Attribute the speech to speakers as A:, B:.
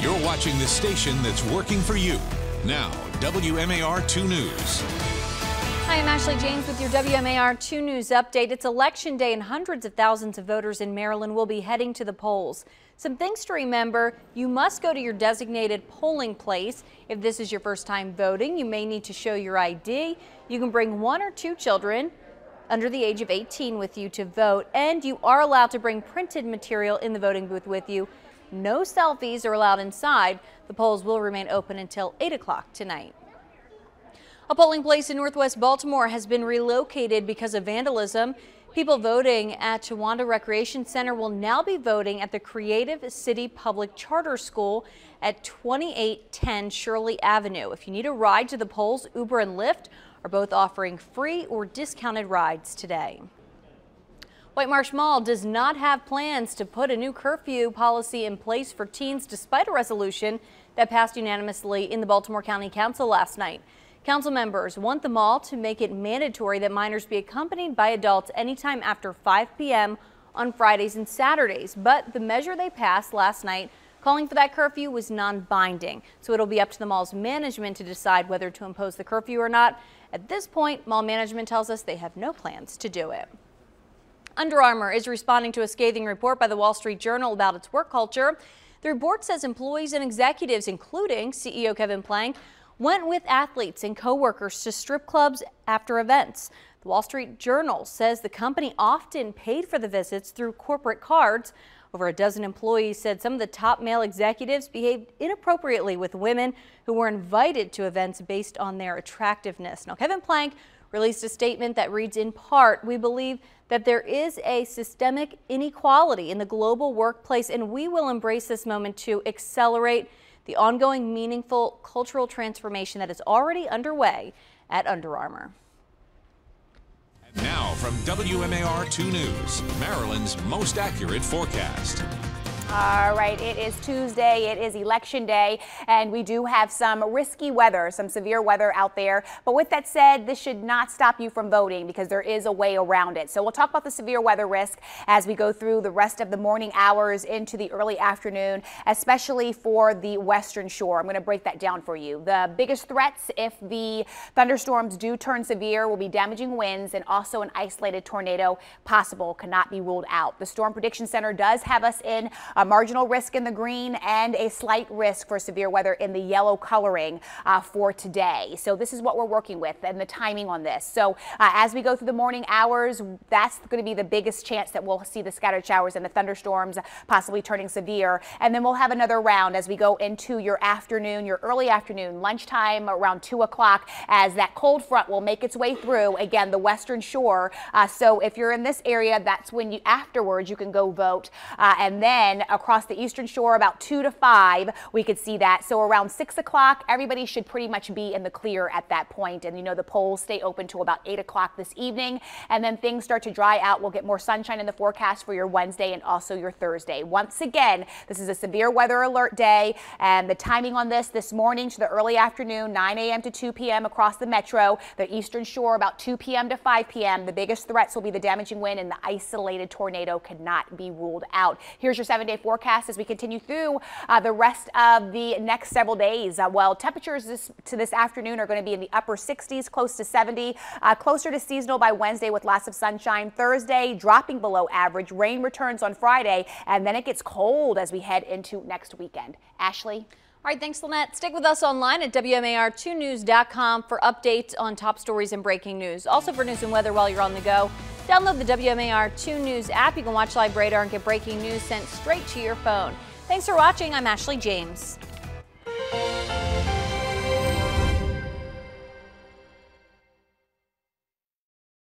A: You're watching the station that's working for you. Now, WMAR 2 News.
B: Hi, I'm Ashley James with your WMAR 2 News update. It's election day and hundreds of thousands of voters in Maryland will be heading to the polls. Some things to remember: you must go to your designated polling place. If this is your first time voting, you may need to show your ID. You can bring 1 or 2 children under the age of 18 with you to vote, and you are allowed to bring printed material in the voting booth with you. No selfies are allowed inside. The polls will remain open until 8 o'clock tonight. A polling place in Northwest Baltimore has been relocated because of vandalism. People voting at Towanda Recreation Center will now be voting at the Creative City Public Charter School at 2810 Shirley Avenue. If you need a ride to the polls, Uber and Lyft are both offering free or discounted rides today. White Marsh Mall does not have plans to put a new curfew policy in place for teens, despite a resolution that passed unanimously in the Baltimore County Council last night. Council members want the mall to make it mandatory that minors be accompanied by adults anytime after 5 p.m. on Fridays and Saturdays. But the measure they passed last night calling for that curfew was non-binding. So it'll be up to the mall's management to decide whether to impose the curfew or not. At this point, mall management tells us they have no plans to do it. Under Armour is responding to a scathing report by the Wall Street Journal about its work culture. The report says employees and executives, including CEO Kevin Plank, went with athletes and co-workers to strip clubs after events. The Wall Street Journal says the company often paid for the visits through corporate cards. Over a dozen employees said some of the top male executives behaved inappropriately with women who were invited to events based on their attractiveness. Now, Kevin Plank released a statement that reads, in part, "We believe that there is a systemic inequality in the global workplace, and we will embrace this moment to accelerate the ongoing meaningful cultural transformation that is already underway at Under Armour."
A: Now from WMAR 2 News, Maryland's most accurate forecast.
C: All right, it is Tuesday, it is election day, and we do have some risky weather, some severe weather out there. But with that said, this should not stop you from voting because there is a way around it. So we'll talk about the severe weather risk as we go through the rest of the morning hours into the early afternoon, especially for the Western Shore. I'm going to break that down for you. The biggest threats, if the thunderstorms do turn severe, will be damaging winds and also an isolated tornado possible, cannot be ruled out. The Storm Prediction Center does have us in a marginal risk in the green and a slight risk for severe weather in the yellow coloring for today. So this is what we're working with and the timing on this. So as we go through the morning hours, that's going to be the biggest chance that we'll see the scattered showers and the thunderstorms possibly turning severe. And then we'll have another round as we go into your afternoon, your early afternoon, lunchtime around 2 o'clock, as that cold front will make its way through, again, the Western Shore. So if you're in this area, that's when you afterwards you can go vote. And then across the Eastern Shore about 2 to 5, we could see that. So around 6 o'clock, everybody should pretty much be in the clear at that point. And you know, the polls stay open till about 8 o'clock this evening. And then things start to dry out. We'll get more sunshine in the forecast for your Wednesday and also your Thursday. Once again, this is a severe weather alert day. And the timing on this morning to the early afternoon, 9 a.m. to 2 p.m. across the metro. The Eastern Shore about 2 p.m. to 5 p.m. The biggest threats will be the damaging wind, and the isolated tornado cannot be ruled out. Here's your 7-day forecast as we continue through the rest of the next several days. Well, temperatures this afternoon are going to be in the upper 60s, close to 70, closer to seasonal by Wednesday with lots of sunshine. Thursday dropping below average. Rain returns on Friday, and then it gets cold as we head into next weekend. Ashley?
B: All right, thanks, Lynette. Stick with us online at WMAR2news.com for updates on top stories and breaking news. Also for news and weather while you're on the go, download the WMAR 2 News app. You can watch live radar and get breaking news sent straight to your phone. Thanks for watching. I'm Ashley James.